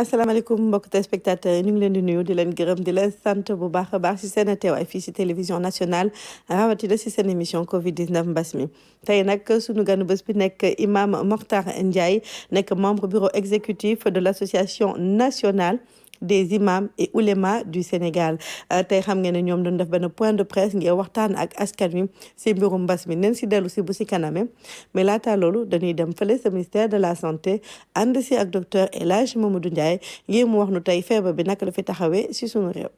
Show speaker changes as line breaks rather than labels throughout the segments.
asalaamaaleykum mbokk téléspectateur ñu ngi leen di nuyu di leen gërëm di leen sant bu baax a baax ci seen teewaay fii ci télévision nationale rawatina ci seen émission Covid 19 mbas mi tey nag sunu ganu bés bi nekk imam Mokhtar Ndiaye nekk membre bureau exécutif de l'association nationale des imams et oulémas du Sénégal tey xam ngeen ne ñoom doon def benn point de presse ngir waxtaan ak askan wi ci mbirum mbas mi nen ci dellu ci bu ci kaname mais laata loolu dañuy dem fële sa ministère de la santé ànd ci ak docteur El Hadj Mamadou Ndiaye ngir mu wax nu tey feebar bi naka la fi taxawee ci sunu réew.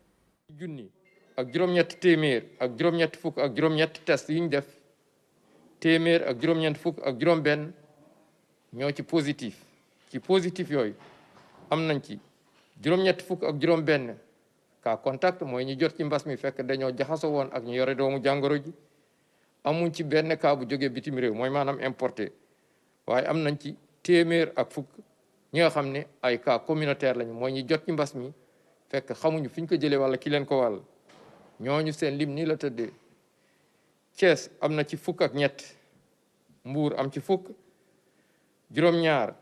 junni ak juróom-ñett téeméer ak juróom-ñett fukk ak juróom-ñett test yi ñu def téeméer ak juróom-ñett fukk ak juróom-benn ñoo ci positif yooyu am nañ ci. juróom-ñett fukk ak juróom-benn cas contact mooy ñu jot ci mbas mi fekk dañoo jaxasoo woon ak ñu yore doomu jàngoro ji amuñ ci benn cas bu jógee bitim réew mooy maanaam importé waaye am nañ ci téeméer ak fukk ñi nga xam ne ay cas communautaire lañu mooy ñu jot ci mbas mi fekk xamuñu fi ñu ko jëlee walla ki leen ko wàll ñooñu seen lim nii la tëddee Thiès am na ci fukk ak ñett Mbour am ci fukk juróom-ñaar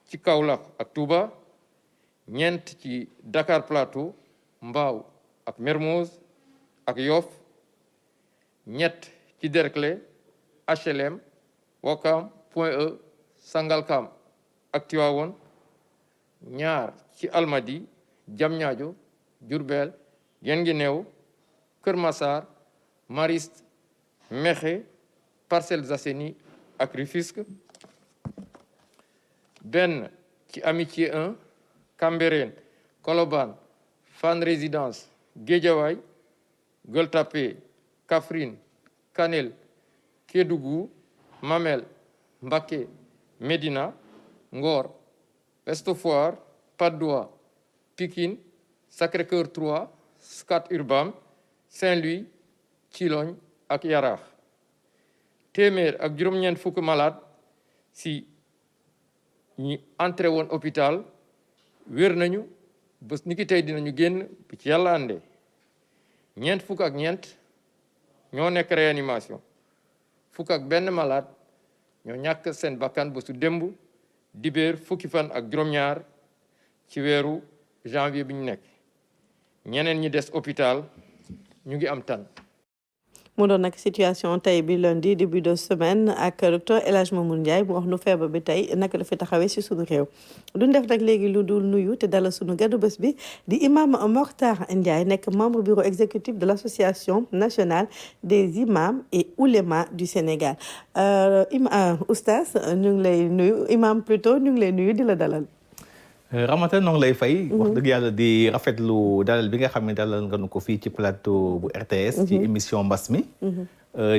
ci Kaolack ak Touba. ñeent ci Dakar Plateau Mbao ak Mermoz ak Yoff ñett ci Derklé HLM Ouakam Point E Sangalkam ak Tivaouane ñaar ci Almadies Diamniadio Diourbel Guinguinéo Keur Massar Mariste Mékhé Parcelles Assainies ak Rufisque benn ci Amitié 1 Cambérène Colobane Fann Résidence Guédiawaye Gueule Tapée Kaffrine Kanel Kédougou Mamel Mbacké Médina Ngor Ouest Foire Patte d'Oie Pikine Sacré-Cœur 3 Scat Urbam Saint-Louis Thilogne ak Yaraax téeméer ak juróom-ñeent fukk malade si ñi entré woon hôpital wér nañu bés ni ki tey dinañu génn bu ci yàlla àndee ñeent fukk ak ñeent ñoo nekk réanimation fukk ak benn malade ñoo ñàkk seen bakkan bésu démb dibéer fukki fan ak juróom-ñaar ci weeru janvier bi ñu nekk ñeneen ñi des hôpital ñu ngi am tan
mu doon nag situation tey bi lundi début de semaine ak docteur El Hadj Mamadou Ndiaye mu wax nu feebar bi tey naka la fi taxawee ci sunu réew duñ def nag léegi lu dul nuyu te dalal sunu gàddu bés bi di imam Mokhtar Ndiaye nekk membre bureau exécutif de l'association nationale des imams et oulémas du Sénégal oustaz ñu ngi lay nuyu imam plutôt ñu ngi lay nuyu di la dalal.
Ramata noo ngi lay fay. wax dëgg yàlla di rafetlu dalal bi nga xam ne dalal nga nu ko fii ci plateau bu RTS. ci émission mbas mi.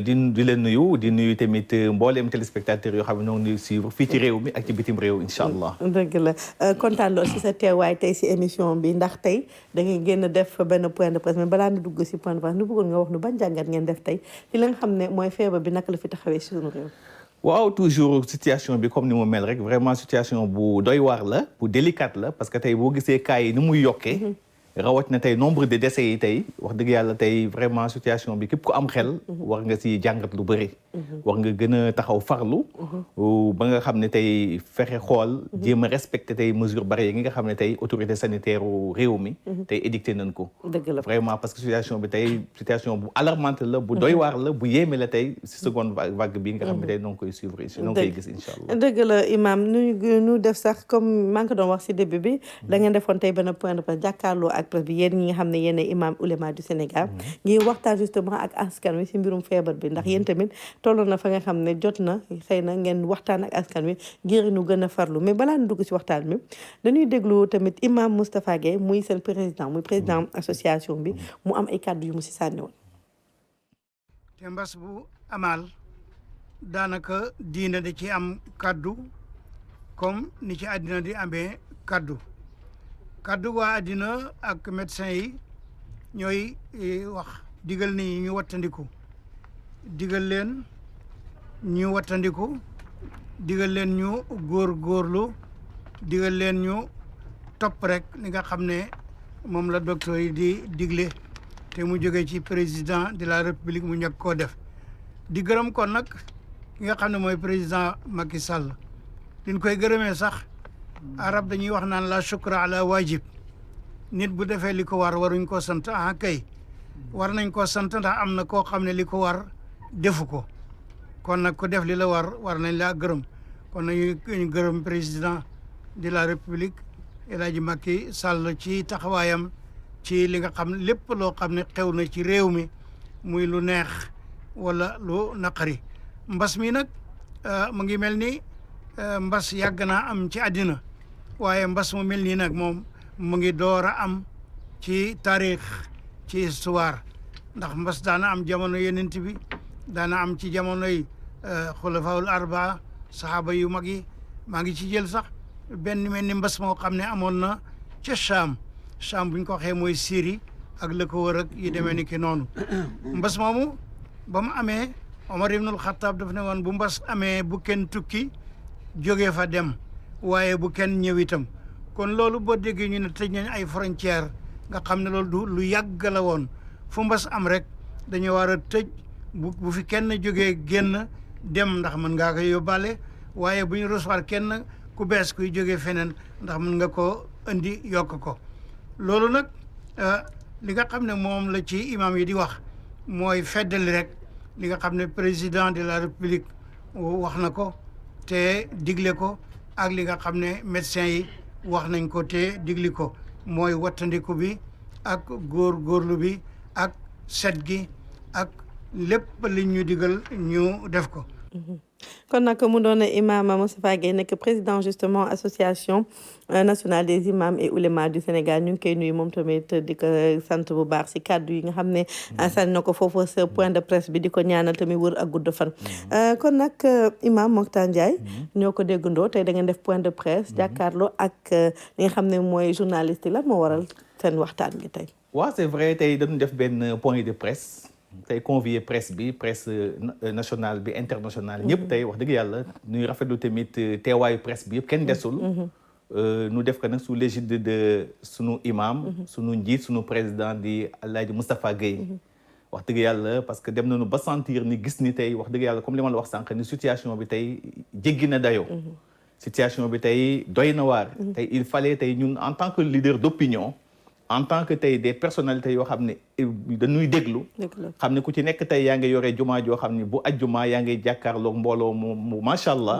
di leen nuyu di nuyu tamit mbooleem téléspectateurs yoo xam ne ñoo ngi nuyu suivre fii ci réew mi ak ci bitim réew incha allah.
dëgg la kontaan lool si sa teewaay tey si émission bi ndax tey da ngay génn def benn point de presse mais balaa ñu dugg si point de presse ñu bëggoon nga wax nu ban jàngat ngeen def tey ci la nga xam ne mooy feebar bi naka la fi taxawee si sunu réew.
waaw toujours situation bi comme ni mu mel rek vraiment situation bu doy waar la bu délicate la parce que tey boo gisee cas yi ni muy yokkee rawat na tey nombre de décès yi tey wax dëgg yàlla tey vraiment situation bi képp ku am xel war nga si jàngat lu bëri war nga gën a taxaw farlu ba nga xam ne tey fexe xool jéem a respecté tey mesure barrière yi nga xam ne tey autorité sanitaire réew mi tey édicté nañ ko vraiment parce que situation bi tey situation bu alarmante la bu doy waar la bu yéeme la tey si seconde vague bi nga xam ne tey noo ngi koy suivre noo ngi koy gis incha allah
dëgg la imam nu def sax comme maa ngi ko doon wax si début bi da ngeen defoon tey benn point de presse jàkkaarloo ak presse bi yéen ñi nga xam ne yéen imam ouléma du Sénégal ngir waxtaan justement ak askan wi si mbirum feebar bi ndax yéen tamit tolloon na fa nga xam ne jot na xëy na ngeen waxtaan ak askan wi ngir nu gën a farlu mais balaa ñu dugg si waxtaan bi dañuy déglu tamit imam Moustapha Gueye muy seen président muy président association bi mu am ay kàddu yu mu si sànni woon.
te mbas bu amaal daanaka diina da ci am kàddu comme ni ci àddina di amee kàddu waa àddina ak médecin yi ñooy wax digal ni ñu wattandiku digal leen ñu wattandiku digal leen ñu góorgóorlu digal leen ñu topp rek li nga xam ne moom la docteur yi di digle te mu jógee ci président de la république mu ñëkk koo def di gërëm kon nag ki nga xam ne mooy président Macky Sall liñ koy gërëmee sax arab dañuy wax naan la shukra ala wajib nit bu defee li ko war waruñ ko sant kay war nañ ko sant ndax am na koo xam ne li ko war defu ko kon nag ku def li la war nañ laa gërëm kon nañu gërëm président de la république El Hadji Macky Sall ci taxawaayam ci li nga xam lépp loo xam ne xew na ci réew mi muy lu neex wala lu naqari mbas mi nag mu ngi mel ni mbas yàgg naa am ci àddina waaye mbas mu mel nii nag moom mu ngi door a am ci taarix ci histoire ndax mbas daana am jamono yonent bi daana am ci jamonoy xulafaul arba saxaaba yu mag yi maa ngi ci jël sax benn mel ni mbas moo xam ne amoon na ca Cham buñ ko waxee mooy Syrie ak la ko wër ak yi demee ni ki noonu mbas moomu ba mu amee Omar ibnul Xattaab daf ne woon bu mbas amee bu kenn tukki jógee fa dem waaye bu kenn ñëw itam kon loolu boo déggee ñu ne tëj nañ ay frontière nga xam ne loolu du lu yàgg la woon fu mbas am rek dañu war a tëj bu fi kenn jógee génn dem ndax mën ngaa ko yóbbaale waaye bu ñu recevoir kenn ku bees kuy jógee feneen ndax mën nga ko indi yokk ko loolu nag li nga xam ne moom la ci imam yi di wax mooy feddali rek li nga xam ne président de la république wax na ko te digle ko ak li nga xam ne médecins yi wax nañ ko te digli ko mooy wattandiku bi ak góorgóorlu bi ak set gi ak lépp li ñu digal ñu def ko.
kon nag mu doon imam Moustapha Gueye nekk président justement association nationale des imams et oulémas du Sénégal ñu ngi koy nuyu moom tamit di ko sant bu baax si kàddu yi nga xam ne sànni na ko foofu sa point de presse bi di ko ñaanal tamit wër ak gudd fan. kon nag imam Mokhtar Ndiaye ñoo ko déggandoo tey da ngeen def point de presse jàkkaarloo ak li nga xam ne mooy journaliste yi lan moo waral seen waxtaan gi tey.
waaw c'est vrai tey dañu def benn point de presse. tey convier presse bi presse nationale bi internationale ñëpp tey wax dëgg yàlla ñuy rafetlu tamit teewaayu presse bi yëpp kenn desul nu def ko nag sous l'égide de sunu imam sunu njiit sunu président di Alaaji Moustapha Gueye wax dëgg yàlla parce que dem nañu ba sentir ni gis ni tey wax dëgg yàlla comme li ma la wax sànq ni situation bi tey jéggi na dayoo situation bi tey doy na waar tey il fallait tey ñun en tant que leader d'opinion en tant que tey des personnalités yoo xam ne dañuy déglu xam ne ku ci nekk tey yaa ngi yore jumaa joo xam ne bu ajjuma yaa ngi jàkkaarloog mbooloo mu macha allah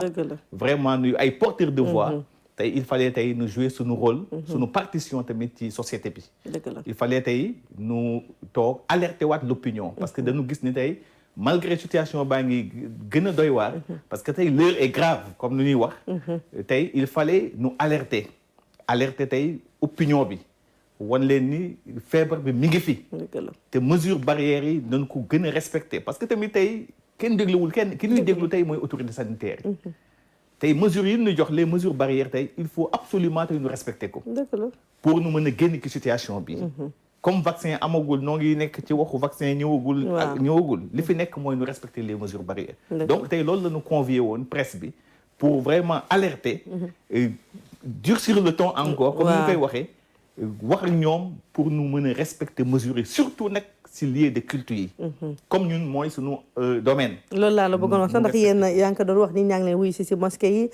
vraiment nuy ay porteurs de voix tey il fallait tey nu jouer suñu rôle suñu partition tamit ci société bi il fallait tey nu toog alerter waat l'opinion parce que dañu gis ni tey malgré situation baa ngi gën a doy waar parce que tey l'heure est grave comme nu ñuy wax tey il fallait nu alerter tey opinion bi wan leen ni feebar bi mi ngi fi te mesures barrières yi nañ ko gën a respecter parce que tamit tey kenn dégluwul kenn ki ñuy déglu tey mooy autorité sanitaire yi tey mesures yi ñu jox les mesures barrières tey il faut absolument tey ñu respecter ko pour nu mën a génn ci situation bi comme vaccin amagul noo ngi nekk ci waxu vaccin ñëwagul li fi nekk mooy ñu respecter les mesures barrières donc tey loolu la ñu convier woon presse bi pour vraiment alerter durcir le ton encore comme ñu koy waxee wax ak ñoom pour nu mën a respecter mesures yi surtout nag si lieu de culte yi comme ñun mooy suñu domaine
loolu laa la bëggoon wax sax ndax yéen yaa ngi ko doon wax ni ñaa ngi leen wuyu si mosquée yi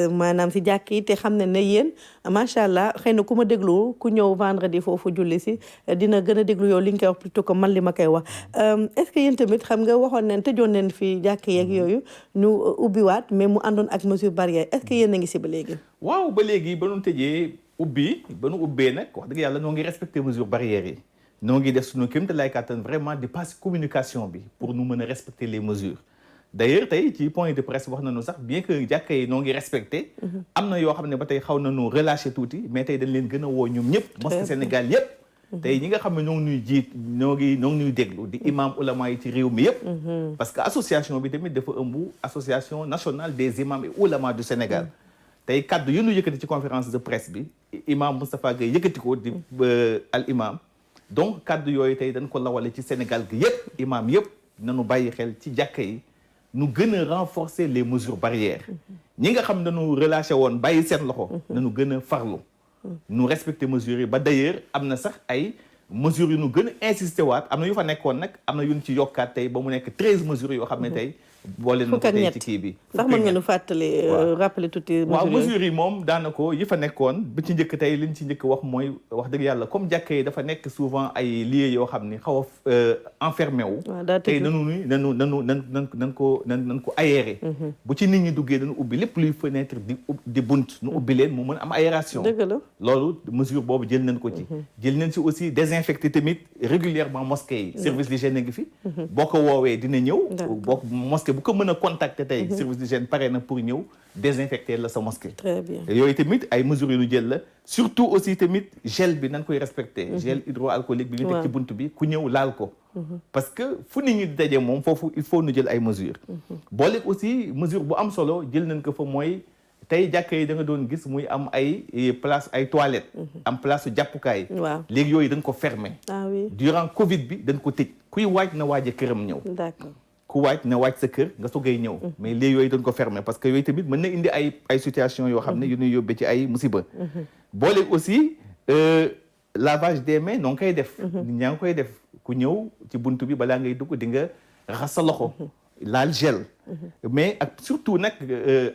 maanaam si jàkk yi te xam ne ne yéen macha allah xëy na ku ma déglu ku ñëw vendredi foofu julli si dina gën a déglu yow li nga koy wax plutôt que man li ma koy wax est-ce que yéen tamit xam nga waxoon neen tëjoon neen fi jàkk yeeg yooyu ñu ubbiwaat mais mu àndoon ak mesure barrière est-ce que yéen a ngi si ba léegi
waaw ba léegi ba nu tëjee ba nu ubbee nag wax dëgg yàlla noo ngi respecter mesures barrières yi noo ngi def suñu kéem te lay kàttan vraiment di passer communication bi pour nu mën a respecter les mesures d'ailleurs tey ci point de presse wax nañu sax bien que jàkka yi noo ngi respecter am na yoo xam ne ba tey xaw nañu relâché tuuti mais tey dañ leen gën a woo ñoom ñëpp mosquée Sénégal yëpp tey ñi nga xam ne ñoo ngi ñuy jiit ñoo ngi ñuy déglu di imam ulama yi ci réew mi yëpp parce que association bi tamit dafa ëmb association nationale des imams et oulémas du Sénégal tey kaddu yu ñu yëkkati ci conférence de presse bi imam Moustapha Gueye yëkkati ko di al imam donc kaddu yooyu tey dañ ko lawale ci Sénégal gi yëpp imam yëpp nañu bàyyi xel ci jàkka yi nu gën a renforcer les mesures barrières ñi nga xam nañu relâché woon bàyyi seen loxo nañu gën a farlu nu respecter mesures yi ba d'ailleurs am na sax ay mesures yu nu gën a insister waat am na yu fa nekkoon nag am na yu ñu ci yokkaat tey ba mu nekk 13 mesures yoo xam ne tey boole na ko tey ci kii bi.
ndax mën nga nu fàttali rappeler tuuti.
waaw mesures yi moom daanaka yi fa nekkoon bi ci njëkk tey liñ ci njëkk wax mooy wax dëgg yàlla comme jàkka yi dafa nekk souvent ay lieux yoo xam ni xaw a enfermé wu. tey nan ko aéré. bu ci nit ñi duggee dañu ubbi lépp luy fenêtre di bunt nu ubbi leen mu mën am aération.
dëgg la
loolu mesure boobu jël nañ ko ci. jël nañ ci aussi désinfecté tamit régulièrement mosquée yi. service d'hygiène ngi fi. boo ko woowee dina ñëw. boo mosquée bu ko mën a contacter tey. service d'hygiène pare na pour ñëw désinfecter la sa mosquée.
très bien
yooyu tamit ay mesures yu ñu jël la surtout aussi tamit gel bi nañ koy respecté. gel hydroalcoolique bi ñu teg ci bunt bi ku ñëw laal ko. parce que fu nit ñi di daje moom foofu il faut ñu jël ay mesures. boole aussi mesure bu am solo jël nañ ko fa mooy tey jàkka yi da nga doon gis muy am ay place ay toilettes. am place su jàppukaay.
waaw
léegi yooyu dañ ko fermer.
ah oui
durant Covid bi dañ ko tëj kuy waaj na waaje këram ñëw.
d'accord
ku waaj na waaj sa kër nga soogay ñëw. mais léegi yooyu dañ ko fermer parce que yooyu tamit mën na indi ay situation yoo xam ne yu ñuy yóbbee ci ay musiba. boole aussi lavage des mains noo ngi koy def. nit ñaa ngi koy def ku ñëw ci buntu bi balaa ngay dugg di nga raxas sa loxo. laal gel. mais ak surtout nag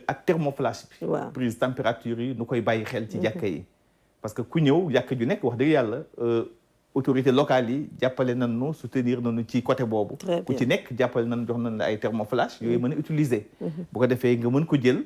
ak thermoflash bi.
waaw
prise température yi nu koy bàyyi xel ci jàkka yi. parce que ku ñëw jàkka ju nekk wax dëgg yàlla autorités locales yi jàppale nañu soutenir nañu ci côté boobu. ku ci nekk jàppale nañu jox nañu la ay thermoflash yooyu mën a utiliser. bu ko defee nga mën ko jël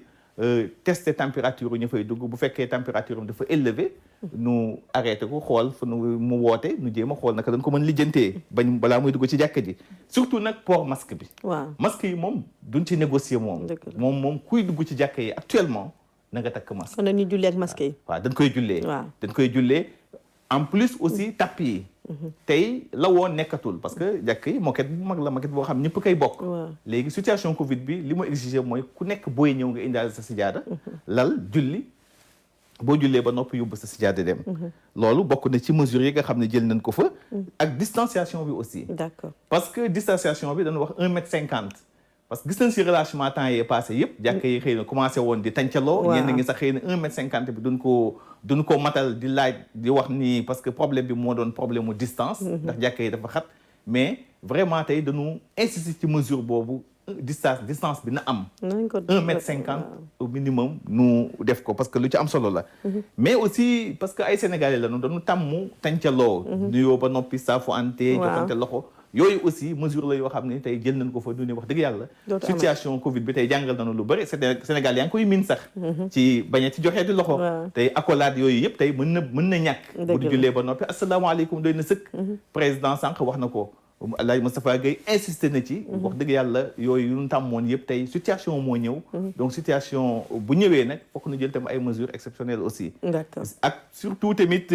tester température ñu fay dugg bu fekkee température am dafa élevé. nu arrêté ko xool fu mu woote nu jéem a xool naka dañ ko mën lijjantee bañ balaa muy dugg ci jàkka ji surtout nag port masque bi.
waaw
masque yi moom duñ ci négocier moom. moom kuy dugg ci jàkka yi actuellement na nga takk masque.
kon dañuy jullee ak masque yi.
waaw dañ koy jullee.
waaw
dañ koy jullee en plus aussi tapis yi. tey la woon nekkatul parce que jàkk yi moquette bu mag la moquette boo xam ñëpp koy bokk. léegi situation Covid bi li mu exigé mooy ku nekk booy ñëw nga indaale sa sijaada. lal julli boo jullee ba noppi yóbbu sa sijaada dem. loolu bokk na ci mesures yi nga xam ne jël nañ ko fa. ak distanciation bi aussi.
d'accord
parce que distanciation bi dañu wax 1m50. parce que gis nañ si relâchement temps yee passé yëpp jàkk yi xëy na commencé woon di tàncaloo. ñenn ngi sax xëy na 1m50 bi duñ ko matal di laaj di wax ni parce que problème bi moo doon problème mu distance. ndax jàkk yi dafa xat mais vraiment tey dañu insister ci mesure boobu distance bi na am. 1m50 au minimum nu def ko parce que lu ci am solo la. mais aussi parce que ay sénégalais la ñu dañu tàmm tàncaloo. nuyoo ba noppi saafu ante joxante loxo. yooyu aussi mesure la yoo xam ne tey jël nañ ko fa du ne wax dëgg yàlla situation Covid bi tey jàngal nañu lu bëri Sénégal yaa ngi koy miin sax ci bañ ci joxee di loxo tey accolade yooyu yëpp tey mën na ñàkk bu du jullee ba noppi asalaamaaleykum doy na sëkk président sànq wax na ko Alaaji Moustapha Gueye insisté na ci wax dëgg yàlla yooyu yu ñu tàmmoon yëpp tey situation moo ñëw donc situation bu ñëwee nag fokk nu jël tam ay mesures exceptionnelles aussi
d'accord
ak surtout tamit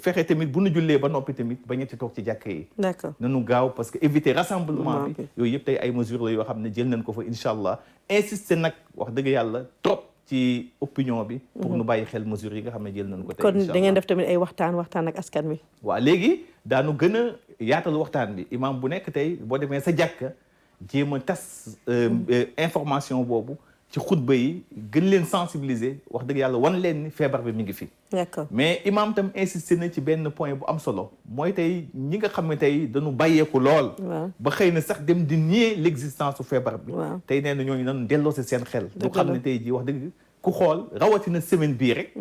fexe tamit bu nu jullee ba noppi tamit bañ a ci toog ci jàkka yi
d'accord
nanu gaaw parce que éviter rassemblement bi yooyu yëpp tey ay mesures la yoo xam ne jël nañ ko fa incha allah insister nag wax dëgg yàlla trop ci opinion bi pour nu bàyyi xel mesures yi nga xam ne jël nañ ko tey
kon da ngeen def tamit ay waxtaan ak askan wi
waaw léegi daanu gën a yaatal waxtaan bi imam bu nekk tey boo demee sa jàkka jéem a tas information boobu ci xutba yi gën leen sensibiliser wax dëgg yàlla wan leen ni feebar bi mi ngi fi
d'accord
mais imam tam insisté na ci benn point bu am solo mooy tey ñi nga xam ne tey dañu bàyyeeku lool ba xëy na sax dem di nier l'existence su feebar bi tey nee na ñooñu nañu delloo si seen xel bu xam ne tey ji wax dëgg ku xool rawatina semaine bii rek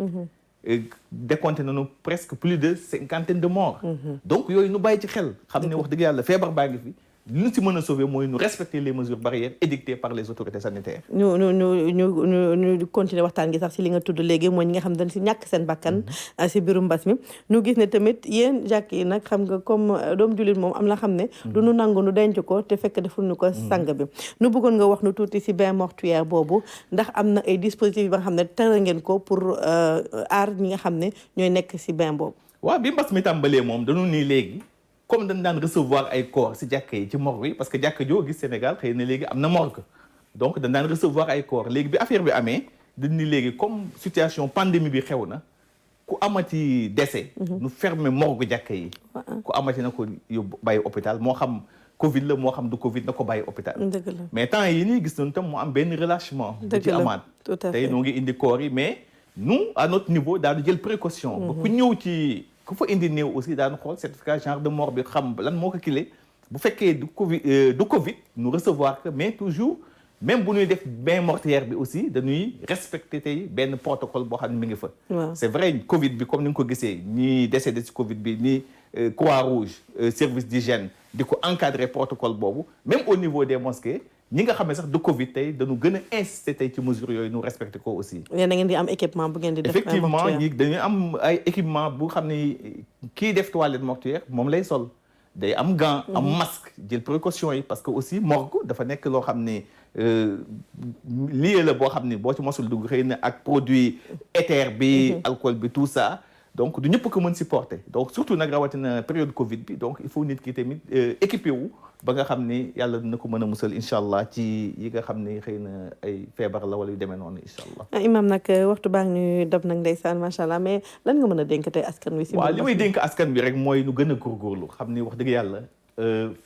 décompté nañu presque plus de 50 de morts donc yooyu nu bàyyi ci xel xam ne wax dëgg yàlla feebar baa ngi fi li ñu si mën a sauver mooy ñu respecter les mesures barrières édictées par les autorités sanitaires.
ñu continuer waxtaan gi sax si li nga tudd léegi mooy ñi nga xam dañ si ñàkk seen bakkan si biirum mbas mi ñu gis ne tamit yéen jàkk yi nag xam nga comme doom jullit moom am la xam ne du nu nangu nu denc ko te fekk deful ñu ko sang bi nu bëggoon nga wax nu tuuti si bain mortuaire boobu ndax am na ay dispositifs yi ba nga xam ne tere ngeen ko pour aar ñi nga xam ne ñooy nekk si bain boobu.
waaw bi mbas mi tàmbalee moom dañu nii léegi comme dañ daan recevoir ay corps ci jàkka yi ci morgue yi parce que jàkka joo gis Sénégal xëy na léegi am na morgue donc dañ daan recevoir ay corps léegi bi affaire bi amee dañ ni léegi comme situation pandémie bi xew na ku amati décès nu fermer morgue jàkka yi ku amati na ko yóbbu bàyyi hôpital moo xam Covid la moo xam du Covid na ko bàyyi hôpital mais temps yi nii gis nañu tam mu am benn relâchement bu ci amaat tey noo ngi indi corps yi mais nous à notre niveau daanu jël précaution ba ku ñëw ci ku fa indi néew aussi daanu xool certificat genre de mort bi xam lan moo ko kile bu fekkee du Covid nu recevoir que mais toujours même bu ñuy def bain mortuaire bi aussi dañuy respecter tey benn protocole boo xam ne mi ngi fa. c'est vrai Covid bi comme ni nga ko gisee ñi décédé ci Covid bi ni Croix-Rouge service d'hygiène di ko encadrer protocole boobu même au niveau des mosquées ñi nga xam ne sax du Covid tey dañu gën a insister tey ci mesures yooyu ñu respecter ko aussi.
yéen da ngeen di am équipement bu ngeen di def.
effectivement ñi dañuy am ay équipement bu xam ne kii def toilette mortuaire moom lay sol. day am gant am masque jël précaution yi parce que aussi morgue dafa nekk loo xam ne lié la boo xam ne boo ci mosul dugg xëy na ak produit éther bi alcool bi tout ça donc du ñëpp ko mën supporter donc surtout nag rawatina période Covid bi donc il faut nit ki tamit équipé wu ba nga xam ne yàlla dina ko mën a musal incha allah ci yi nga xam ne xëy na ay feebar la wala yu demee noonu incha allah.
imam nag waxtu baa ngi ñuy dab nag ndeysaan macha allah mais lan nga mën a dénk tey askan wi. si
waaw li may dénk askan bi rek mooy nu gën a góorgóorlu xam ni wax dëgg yàlla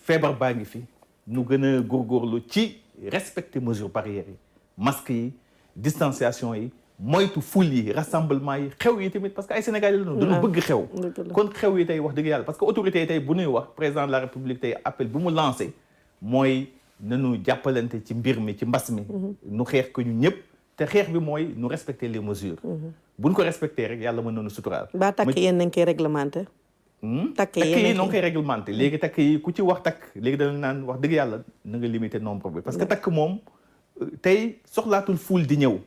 feebar baa ngi fi nu gën a góorgóorlu ci respecter mesures barrières yi masques yi distanciation yi moytu foule yi rassemblement yi xew yi tamit parce que ay Sénégalais la dañu bëgg xew kon xew yi tey wax dëgg yàlla parce que autorité yi tey bu ñuy wax président de la république tey appel bu mu lancé mooy nanu jàppalante ci mbir mi ci mbas mi nu xeex ko ñu ñëpp te xeex bi mooy nu respecter les mesures buñ ko respecter rek yàlla mën nañu suturaal
ba takk yéen nañ koy réglementé
takk yi noo ngi koy réglementé léegi takk yi ku ci wax takk léegi dana naan wax dëgg yàlla na nga limiter nombre bi parce que takk moom tey soxlaatul foule di ñëw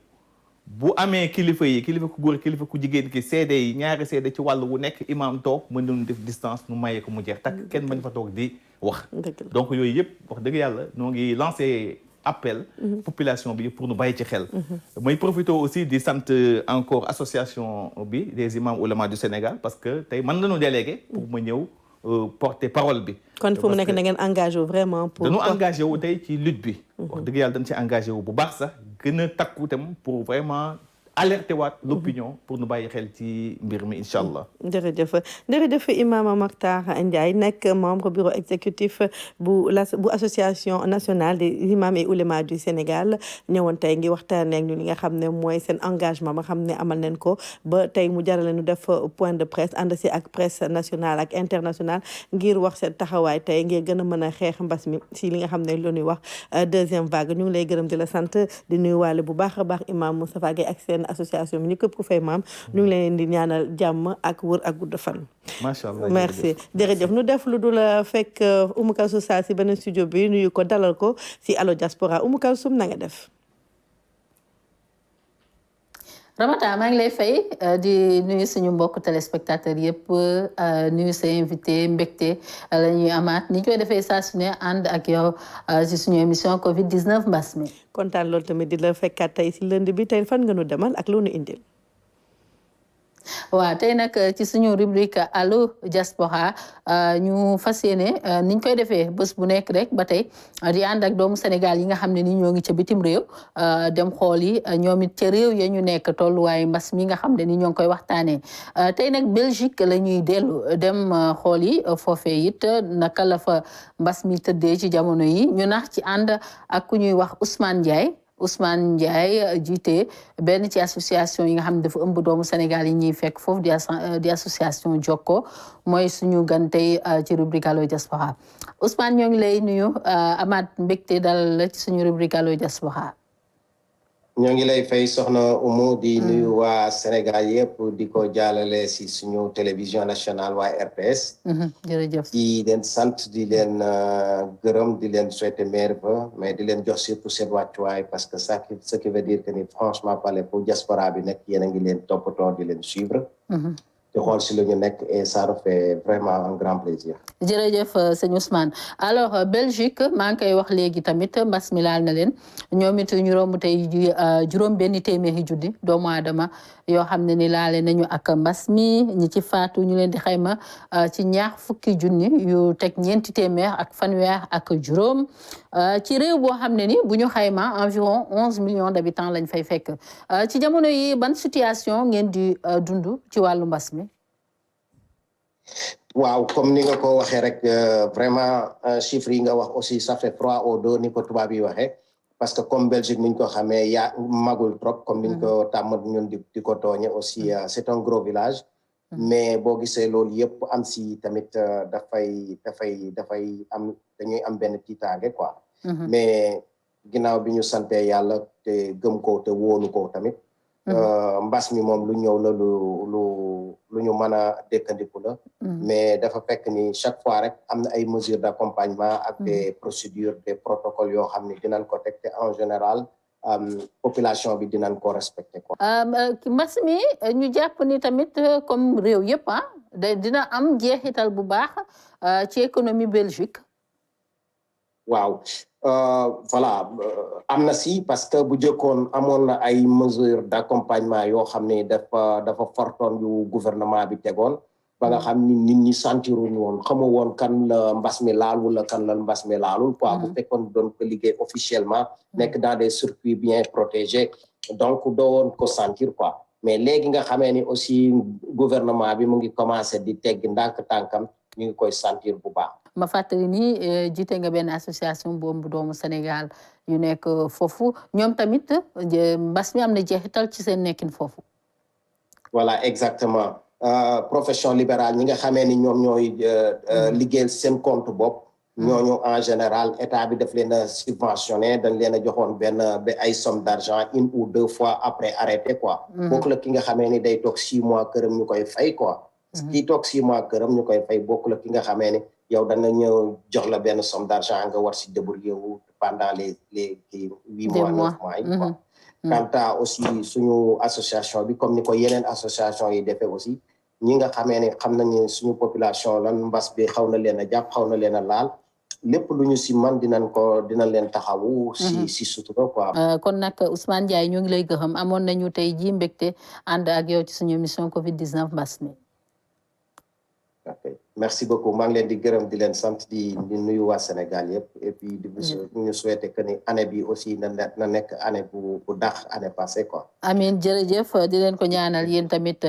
bu amee kilifa yi kilifa ku góor kilifa ku jigéen ki seede yi ñaari seede ci wàll wu nekk imam toog mën nañu def distance nu mayee ko mu jeex takk kenn bañ fa toog di wax donc yooyu yëpp wax dëgg yàlla noo ngi lancé appel population bi pour nu bàyyi ci xel may profité aussi di sant encore association bi des imams oulémas du Sénégal parce que tey mën nañu délégué pour ma ñëw porter parole bi
kon fu mu nekk na ngeen engagé wu vraiment pour
dañu engagé wu tey ci lutte bi wax dëgg yàlla dañ ci engagé wu bu baax sax gën a takku tam pour vraiment alerter waat l'opinion pour nu bàyyi xel ci mbir mi incha allah.
jërëjëf Imam Mactar Ndiaye nekk membre bureau exécutif bu association nationale des imams et oulémas du Sénégal ñëwoon tey ngi waxtaanee ak ñu li nga xam ne mooy seen engagement ma xam ne amal nañ ko ba tey mu jarale ñu def point de presse ànd si ak presse nationale ak internationale ngir wax seen taxawaay tey ngir gën a mën a xeex mbas mi si li nga xam ne lu ñuy wax deuxième vague ñu ngi lay gërëm di la sant di nuyuwaale bu baax a baax Imam Moustapha Gueye ak seen association bi ñu képp ku fay maam ñu ngi leen di ñaanal jàmm ak wër ak gudd fan.
macha allah
merci jërëjëf nu def lu dul fekk Oumou Kalsoum Sall si beneen studio bi nuyu ko dalal ko si Allo Diaspora Oumou Kalsoum na nga def.
Ramata maa ngi lay fay di nuyu suñu mbokk téléspectateurs yëpp nuyu sa invité mbégte la ñuy amaat ni ñu koy defee saa su ne ànd ak yow ci suñu émission Covid 19 mbas mi.
kontaan loolu tamit di la fekkaat tey si lënd bi tey fan nga nu demal ak lu nu indil.
waaw tey nag ci suñu rubrique Allo Diaspora ñu fas yéene niñ koy defee bés bu nekk rek ba tey di ànd ak doomu Sénégal yi nga xam ne ni ñoo ngi ca bitim réew dem xool yi ñoom it ca réew ya ñu nekk tolluwaayu mbas mi nga xam ne ni ñoo ngi koy waxtaanee tey nag Belgique la ñuy dellu dem xool yi foofee it naka la fa mbas mi tëddee ci jamono yi ñu nax ci ànd ak ku ñuy wax Ousmane Ndiaye jiite benn ci association yi nga xam ne dafa ëmb doomu Sénégal yi ñuy fekk foofu di association Jokko mooy suñu gan tey ci rubrique Allo Diaspora Ousmane ñoo ngi lay nuyu amaat mbégte dalal la ci suñu rubrique Allo Diaspora.
ñoo ngi lay fay soxna Oumou di nuyu waa Sénégal yëpp di ko jàllale si suñu télévision nationale waa RTS.
jërëjëf
di leen sant di leen gërëm di leen souhaiter meilleurs vœux mais di leen jox surtout seen wàccuwaay parce que ça ce qui veut dire que ni franchement parler pour diaspora bi nekk yéen a ngi leen toppatoo di leen suivre. di xool si lu ñu nekk et ça nous fait vraiment un grand plaisir.
jërëjëf sëñ Ousmane alors Belgique maa ngi koy wax léegi tamit mbas mi laal na leen ñoom it ñu romb tey juróom benn téeméeri junni doomu aadama yoo xam ne ni laale nañu ak mbas mi ñi ci faatu ñu leen di xayma ci ñaar fukki junni yu teg ñeenti téeméer ak fanweer ak juróom ci réew boo xam ne ni bu ñu xayma environ 11 millions d'habitants lañ fay fekk ci jamono yi ban situation ngeen di dund ci wàllu mbas mi.
waaw comme ni nga ko waxee rek vraiment chiffres yi nga wax aussi ça fait froid au dos ni ko tubaab yi waxee parce que comme Belgique ni ñu ko xamee yaa magul trop comme ni ñu ko tàmm ñun di ko tooñe aussi c'est un gros village mais boo gisee loolu yëpp am si tamit dafay am dañuy am benn tiitaange quoi mais ginnaaw bi ñu sante yàlla te gëm ko te wóolu ko tamit mbas mi moom lu ñëw la lu ñu mën a dëkkandiku la mais dafa fekk ni chaque fois rek am na ay mesures d'accompagnement ak des procédures des protocoles yoo xam ne dinañ ko teg te en général population bi dinañ ko respecté quoi.
mbas mi ñu jàpp ni tamit comme réew yëpp dina am jeexital bu baax ci économie Belgique.
waaw voilà am na si parce que bu jëkkoon amoon na ay mesures d'accompagnement yoo xam ne dafa fortoon yu gouvernement bi tegoon ba nga xam ni nit ñi sentiruñu woon xamu woon kan la mbas mi laal wala kan la mbas mi laalul quoi bu fekkoon doon ko liggéey officiellement nekk dans des circuits bien protégés donc doo woon ko sentir quoi mais léegi nga xamee ni aussi gouvernement bi mu ngi commencé di tegg ndànk tànkam ñu ngi koy sentir bu baax.
ma fàttali ni jiite nga benn association boobu doomu Sénégal yu nekk foofu ñoom tamit mbas mi am na jeexital ci seen nekkin foofu.
voilà exactement profession libérale ñi nga xamee ni ñoom ñooy liggéeyal seen compte bopp ñooñu en général état bi daf leen a subventionné dañ leen a joxoon benn ay somme d'argent 1 ou 2 fois après arrêté quoi. bokk la ki nga xamee ni day toog 6 mois këram ñu koy fay quoi. kii toog 6 mois këram ñu koy fay bokk la ki nga xamee ni yow dana ñëw jox la benn somme d'argent nga war si débrouiller wu pendant les 8 mois 9 mois yi quoi. quant à aussi suñu association bi comme ni ko yeneen association yi defee aussi ñi nga xamee ne xam nañu suñu population lan mbas bi xaw na leen a jàpp xaw na leen a laal lépp lu ñu si man dinañ leen taxawu si sutura quoi.
kon nag Ousmane Ndiaye ñoo ngi lay gërëm amoon nañu tey ji mbégte ànd ak yow ci suñu émission Covid-19 mbas mi.
merci beaucoup maa ngi leen di gërëm di leen sant di nuyu waa Sénégal yëpp et puis di ñu souhaiter que ni année bi aussi na nekk année bu dàq année passée quoi.
amiin jërëjëf di leen ko ñaanal yéen tamit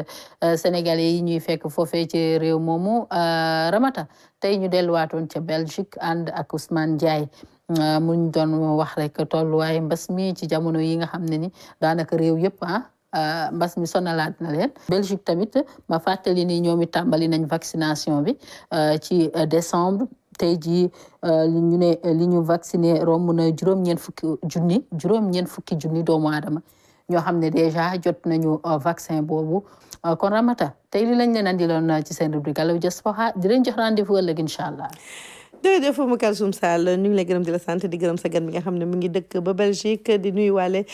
sénégalais yi ñuy fekk foofee ci réew moomu Ramata tey ñu delluwaatoon ca Belgique ànd ak Ousmane Ndiaye muñ doon wax rek tolluwaay mbas mi ci jamono yi nga xam ne ni daanaka réew yëpp mbas mi sonalaat na leen Belgique tamit ma fàttali ni ñoom it tàmbali nañ vaccination bi ci décembre tey jii ñu ne li ñu vacciné romb na juróom-ñeent fukki junni doomu aadama ñoo xam ne déjà jot nañu vaccin boobu kon Ramata tey li lañ leen andiloon ci seen rubrique Allo Diaspora di leen jox rendez-vous ëllëg incha allah.
jërëjëf Oumou Kalsoum Sall ñu ngi lay gërëm di la sant di gërëm sa gan bi nga xam ne mu ngi dëkk ba Belgique di nuyuwaale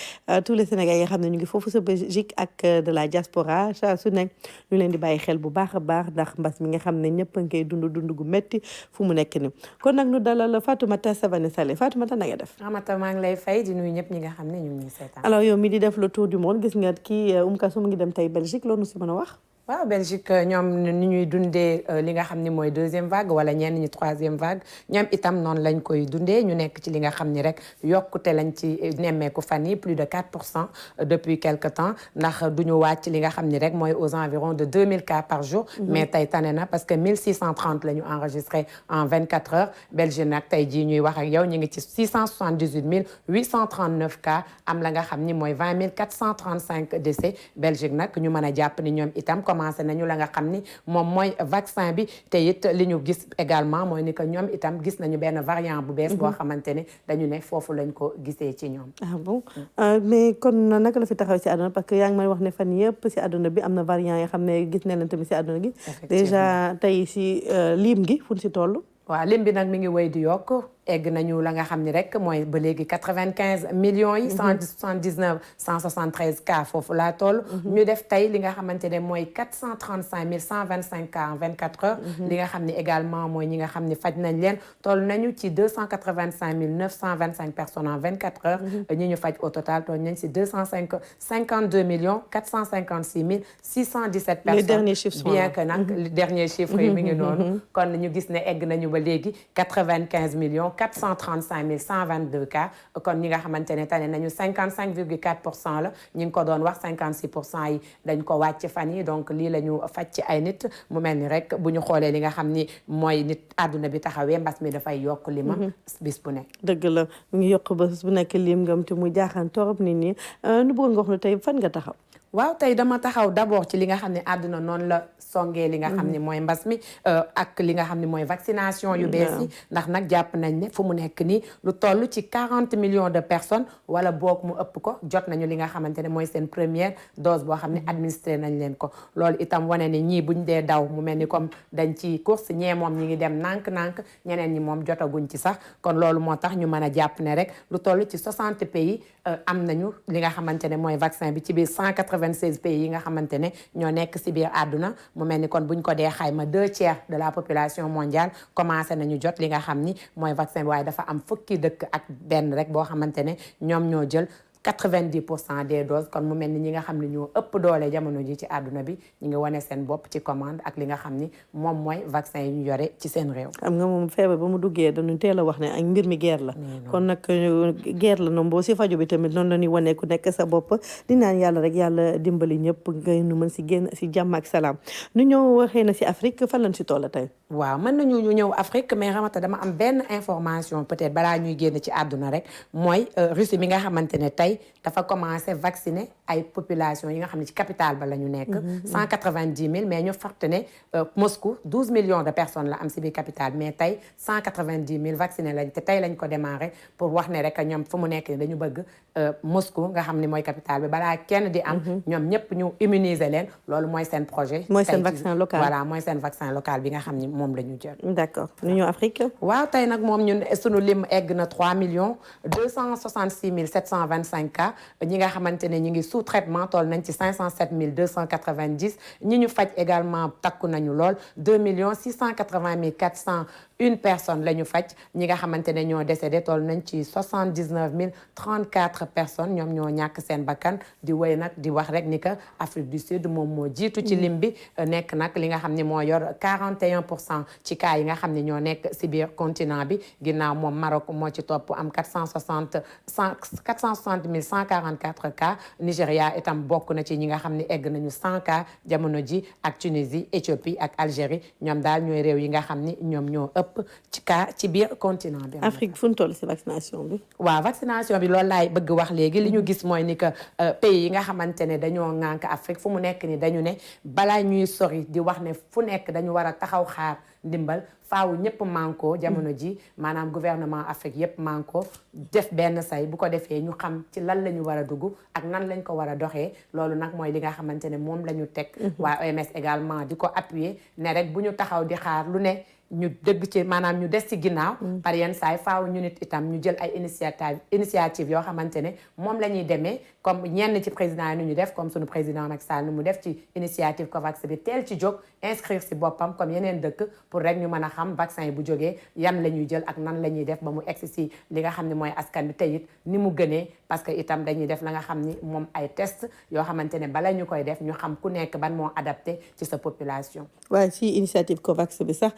tous les Sénégalais yi nga xam ne ñu ngi foofu sa Belgique ak de la diaspora saa su nekk ñu leen di bàyyi xel bu baax a baax ndax mbas mi nga xam ne ñëpp a ngi koy dund gu metti fu mu nekk ni kon nag ñu dalal Fatoumata Savané Sallé Fatoumata na nga def.
Ramata maa ngi lay fay di nuyu ñëpp ñi nga xam ne ñu ngi seetaan.
alors yow mi di def le tour du monde gis nga kii Oumou Kalsoum mu ngi dem tey Belgique loolu si mën a wax.
waaw Belgique ñoom ni ñuy dundee li nga xam ni mooy deuxième vague wala ñenn ñi troisième vague ñoom itam noonu lañ koy dundee ñu nekk ci li nga xam ni rek yokkute lañ ci nemmeeku fan yi plus de 4% depuis quelque temps ndax duñu wàcc li nga xam ni rek mooy aux environs de 2000 cas par jour mais tey tane na parce que 1630 la ñu enregistré en 24 heures Belgique nag tey jii ñuy wax ak yow ñu ngi ci 678 839 cas am la nga xam ni mooy 20 435 décès Belgique nag ñu mën a jàpp ni ñoom itam commencé nañu la nga xam ni moom mooy vaccin bi te it li ñu gis également mooy ni que ñoom itam gis nañu benn variant bu bees boo xamante ne dañu ne foofu lañ ko gisee ci ñoom.
ah bon mais kon naka la fi taxaw ci àdduna parce que yaa ngi may wax ne fan yëpp ci àdduna bi am na variant yoo xam ne gis nañ leen tamit ci àdduna gi. déjà tey ci lim gi fu ñu ci toll.
waaw lim bi nag mi ngi wéy di yokk egg nañu la nga xam ni rek mooy ba léegi 95 millions yi 179 173 cas foofu laa toll ñu def tey li nga xamante ne mooy 435 125 cas en 24 heures li nga xam ni également mooy ñi nga xam ni faj nañ leen toll nañu ci 285 925 personnes en 24 heures ñi ñu faj au total toll nañ ci 52 millions 456 617 personnes.
Les derniers chiffres sont
bien que nag les derniers chiffres yi mi ngi noonu kon ñu gis ne egg nañu ba léegi 95 millions 435 122 cas kon ñi nga xamante ne tane nañu 55,4% la ñi ngi ko doon wax 56% yi dañ ko wàcc fan yi donc lii la ñu faj ci ay nit mu mel ni rek bu ñu xoolee li nga xam ni mooy nit àdduna bi taxawee mbas mi dafay yokk limam bis bu nekk.
dëgg la mu ngi yokk bés bu nekk lim ngam te mu jaaxaan torop nit ñi nu bëgg nga wax ne tey fan nga taxaw.
waaw tey dama taxaw d'abord ci li nga xam ne àdduna noonu la songee li nga xam ne mooy mbas mi ak li nga xam ne mooy vaccination yu bees yi ndax nag jàpp nañ ne fu mu nekk nii lu toll ci 40 millions de personnes wala boog mu ëpp ko jot nañu li nga xamante ne mooy seen première dose boo xam ne administré nañ leen ko loolu itam wane ne ñii buñ dee daw mu mel ni comme dañ ci course ñee moom ñi ngi dem nànk-nànk ñeneen ñi moom jotaguñ ci sax kon loolu moo tax ñu mën a jàpp ne rek lu toll ci 60 pays am nañu li nga xamante ne mooy vaccin bi ci biir 196 pays yi nga xamante ne ñoo nekk si biir àdduna mu mel ni kon buñ ko dee xayma 2/3 de la population mondiale commencé nañu jot li nga xam ni mooy vaccin bi waaye dafa am fukki dëkk ak benn rek boo xamante ne ñoom ñoo jël 90% des doses kon mu mel ni ñi nga xam ne ñoo ëpp doole jamono ji ci àdduna bi ñu ngi wane seen bopp ci commande ak li nga xam ni moom mooy vaccin yi ñu yore ci seen réew.
xam nga moom feebar ba mu duggee dañu teel a wax ne ak mbir mi guerre la. kon nag guerre la noonu boo si faju bi tamit noonu la ñuy wane ku nekk sa bopp di naan yàlla rek yàlla dimbali ñëpp nga nu mën si génn si jàmm ak salaam nu ñëw waxee na si Afrique fan lañ si toll tey.
waaw mën nañu ñu ñëw Afrique mais Ramata dama am benn information peut-être balaa ñuy génn ci àdduna rek mooy Russie mi nga xamante ne tey dafa commencé vacciner ay population yi nga xam ne ci capitale ba la ñu nekk 190 000 mais ñu fàtte ne Moscou 12 millions de personnes la am si biir capitale mais tey 190 000 vacciné lañ te tey lañ ko démarré pour wax ne rek ñoom fu mu nekk ni dañu bëgg Moscou nga xam ne mooy capitale bi balaa kenn di am ñoom ñëpp ñu immuniser leen loolu mooy seen projet
mooy seen vaccin local
voilà mooy seen vaccin local bi nga xam ne moom la ñu jël.
d'accord ñu ñëw Afrique.
waaw tey nag moom ñun sunu lim egg na 3 266 725 cas ñi nga xamante ne ñi ngi sous traitement toll nañ ci 507 290 ñi ñu faj également takku nañu lool 2 680 401 personnes la ñu faj ñi nga xamante ne ñoo décédé toll nañ ci 79 034 personnes ñoom ñoo ñàkk seen bakkan di wéy nag di wax rek ni que Afrique du Sud moom moo jiitu ci lim bi nekk nag li nga xam ne moo yor 41% ci cas yi nga xam ne ñoo nekk si biir continent bi ginnaaw moom Maroc moo ci topp am 460 144 cas Nigéria itam bokk na ci ñi nga xam ne egg nañu 100 cas jamono ji ak Tunisie Éthiopie ak Algérie ñoom daal ñooy réew yi nga xam ni ñoom ñoo ëpp ci cas ci biir continent bi.
Afrique fu ñu toll si vaccination bi.
waaw vaccination bi loolu laay bëgg wax léegi li ñu gis mooy ni que pays yi nga xamante ne dañoo ŋànk Afrique fu mu nekk ni dañu ne balaa ñuy sori di wax ne fu nekk dañu war a taxaw xaar ndimbal faaw ñëpp manko jamono ji maanaam gouvernement Afrique yëpp manko def benn say bu ko defee ñu xam ci lan la ñu war a dugg ak nan lañ ko war a doxee loolu nag mooy li nga xamante ne moom la ñu teg waa OMS également di ko appuyer ne rek bu ñu taxaw di xaar lu ne ñu dëgg ci maanaam ñu des ci ginnaaw par yenn saay faaw ñu nit itam ñu jël ay initiative yoo xamante ne moom la ñuy demee comme ñenn ci président yi nu ñu def comme sunu président Macky Sall nu mu def ci initiative COVAX bi teel ci jóg inscrire si boppam comme yeneen dëkk pour rek ñu mën a xam vaccin yi bu jógee yan la ñuy jël ak nan la ñuy def ba mu egsi si li nga xam ne mooy askan bi tey it ni mu gënee parce que itam dañuy def la nga xam ni moom ay test yoo xamante ne bala ñu koy def ñu xam ku nekk ban moo adapté ci sa population.
waaye ci initiative COVAX bi sax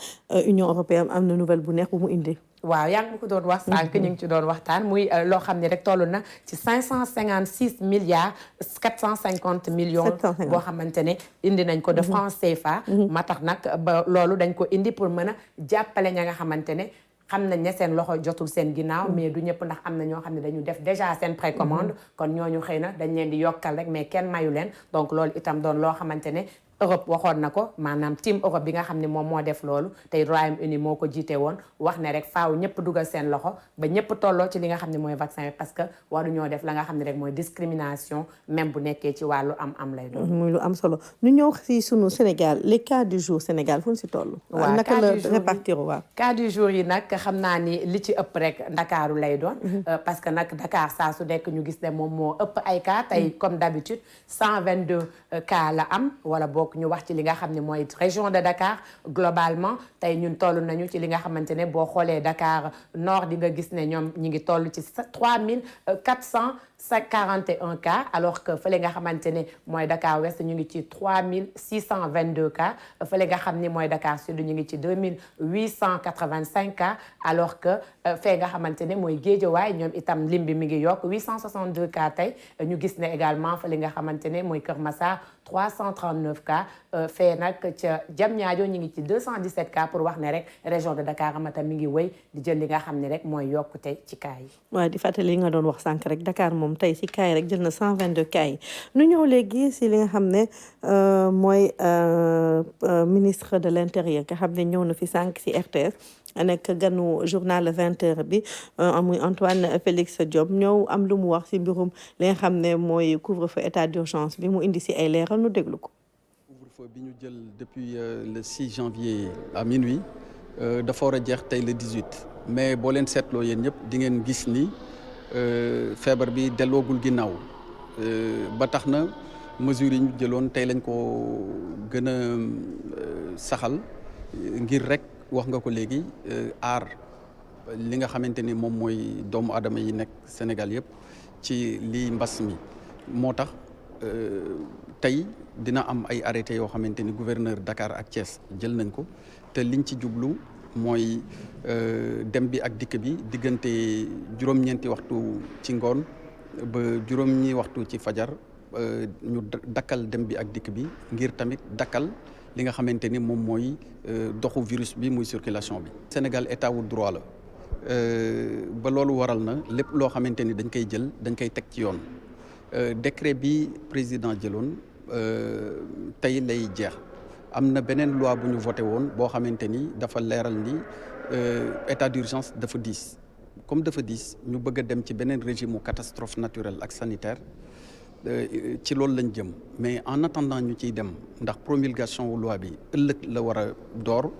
Union européenne am na nouvelle bu neex bu mu indi.
waaw yaa ngi ma ko doon wax sànq ñu ngi ci doon waxtaan muy loo xam ne rek toll na ci 556 milliards 450 millions boo xamante ne indi nañ ko de francs CFA ma tax nag ba loolu dañ ko indi pour mën a jàppale ña nga xamante ne xam nañ ne seen loxo jotul seen ginnaaw mais du ñëpp ndax am na ñoo xam ne dañu def déjà seen précommande kon ñooñu xëy na dañ leen di yokkal rek mais kenn mayu leen donc loolu itam doon loo xamante ne Europe waxoon na ko maanaam team Europe bi nga xam ne moom moo def loolu tey Royaume-Uni moo ko jiite woon wax ne rek faaw ñëpp dugal seen loxo ba ñëpp tolloo ci li nga xam ne mooy vaccin bi parce que waruñoo def la nga xam ne rek mooy discrimination même bu nekkee ci wàllu am réew doon.
muy lu am solo ñu ñëw si sunu Sénégal les cas du jour Sénégal fu ñu si toll.
waaw
naka la répartir waaw.
cas du jour yi nag xam naa ni li ci ëpp rek Ndakaaru lay doon. parce que nag Dakar saa su nekk ñu gis ne moom moo ëpp ay cas tey comme d'habitude 122 cas la am wala boog ñu wax ci li nga xam ne mooy région de Dakar globalement tey ñun toll nañu ci li nga xamante ne boo xoolee Dakar Nord di nga gis ne ñoom ñi ngi toll ci 3441 cas alors que fële nga xamante ne mooy Dakar Ouest ñu ngi ci 3622 cas fële nga xam ni mooy Dakar Sud ñu ngi ci 2885 cas alors que fee nga xamante ne mooy Guédiawaye ñoom itam lim bi mi ngi yokk 862 cas tey ñu gis ne également fële nga xamante ne mooy Kër Massar 339 cas fee nag ca Diamniadio ñu ngi ci 217 cas pour wax ne rek région de Dakar Amata mi ngi wéy di jël li nga xam ne rek mooy yokkute ci cas yi.
waaw di fàttali li nga doon wax sànq rek Dakar moom moom tey si cas yi rek jël na 122 cas yi nu ñëw léegi si li nga xam ne mooy ministre de l'intérieur nga xam ne ñëw na fi sànq si RTS nekk ganu journal 20h bi muy Antoine Félix Diome ñëw am lu mu wax si mbirum li nga xam ne mooy couvre-feu état d'urgence bi mu indi si ay leeral nu déglu ko.
couvre-feu bi ñu jël depuis le 6 janvier à minuit dafa war a jeex tey le 18 mais boo leen seetloo yéen ñëpp di ngeen gis ni feebar bi delloogul ginnaaw ba tax na mesures yi ñu jëloon tey lañ ko gën a saxal ngir rek wax nga ko léegi aar li nga xamante ni moom mooy doomu aadama yi nekk Sénégal yëpp ci lii mbas mi moo tax tey dina am ay arrêté yoo xamante ni gouverneur Dakar ak Thiès jël nañ ko te liñ ci jublu mooy dem bi ak dikk bi diggante juróom-ñeenti waxtu ci ngoon ba juróom-ñi waxtu ci fajar ñu dakkal dem bi ak dikk bi ngir tamit dakkal li nga xamante ni moom mooy doxu virus bi muy circulation bi. Sénégal état wu droit la ba loolu waral na lépp loo xamante ni dañ koy jël dañ koy teg ci yoon décret bi président jëloon tey lay jeex. am na beneen loi bu ñu voté woon boo xamante ni dafa leeral ni état d'urgence dafa diis comme dafa diis ñu bëgg a dem ci beneen régime catastrophe naturelle ak sanitaire ci loolu lañ jëm mais en attendant ñu ciy dem ndax promulgation wu loi bi ëllëg la war a door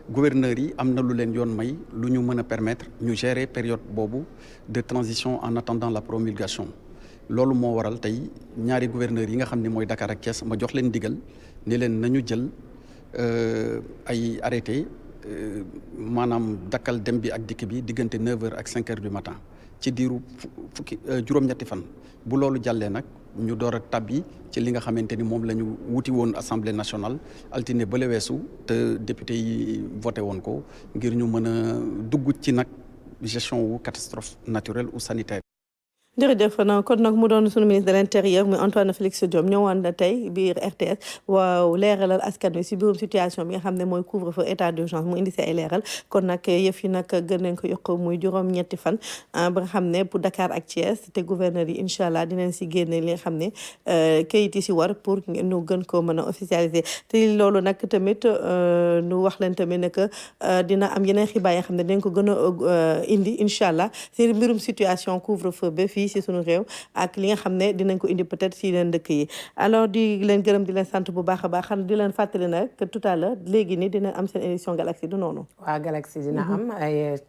gouverneurs yi am na lu leen yoon may lu ñu mën a permettre ñu gérer période boobu de transition en attendant la promulgation loolu moo waral tey ñaari gouverneurs yi nga xam ne mooy Dakar ak Thiès ma jox leen digal ni leen nañu jël ay arrêté maanaam dakkal dem bi ak dikk bi diggante 9h ak 5h du matin ci diiru juróom-ñetti fan bu loolu jàllee nag ñu door a tabbi ci li nga xamante ni moom la ñu wuti woon assemblée nationale altine bële weesu te député yi voté woon ko ngir ñu mën a dugg ci nag gestion wu catastrophe naturelle ou sanitaire.
jërëjëf kon nag mu doon sunu ministre de l'intérieur muy Antoine Félix Diome ñëwoon na tey biir RTS waaw leeralal askan wi si biirum situation bi nga xam ne mooy couvre-feu état d'urgence mu indi si ay leeral kon nag yëf yi nag gën nañ ko yokk muy juróom-ñetti fan ba nga xam ne pour Dakar ak Thiès te gouverneur yi incha allah dinañ si génne li nga xam ne kayit yi si war pour ñu gën koo mën a officialiser te loolu nag tamit nu wax leen tamit ne que dina am yeneen xibaar yoo xam ne dañ ko gën a indi incha allah si mbirum situation couvre-feu ba fii si sunu réew ak li nga xam ne dinañ ko indi peut-être si leen dëkk yi alors di leen gërëm di leen sant bu baax a baax xam di leen fàttali nag que tout à l'heure léegi nii dina am seen émission Galaxy du noonu
waaw Galaxy dina am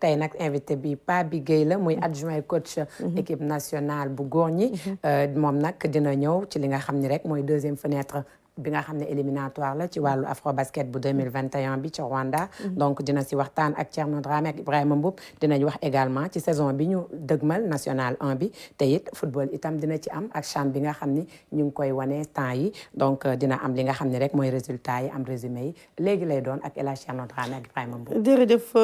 tey nag invité bi Pa Bi Gueye la muy adjoint coach équipe nationale bu góor ñi moom nag dina ñëw ci li nga xam ni rek mooy deuxième fenêtre bi nga xam ne éliminatoire la ci wàllu afro basket bu 2021 bi ci Rwanda donc dina si waxtaan ak Thierno Dramé ak Ibrahima Mboup dinañ wax également ci saison bi ñu dëgmal national 1 bi te it football itam dina ci am ak CHAN bi nga xam ni ñu ngi koy wane temps yi donc dina am li nga xam ne rek mooy résultat yi am résumé yi léegi lay doon ak El Hadj Thierno Dramé ak Ibrahima Mboup
jërëjëf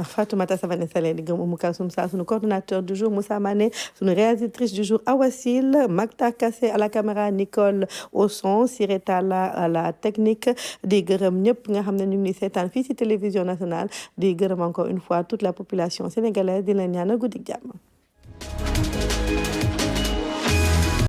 Fatoumata Savané Saleh di gëm Oumou Kalsoum Sa sunu coordonnateur du jour Moussa Mané sunu réalisatrice du jour Awassil Makta Kassé à la caméra Nicole au son Sireta à la technique di gërëm ñëpp nga xam ne ñu ngi seetaan fii ci télévision nationale di gërëm encore une fois toute la population sénégalaise di leen ñaanal guddi jàmm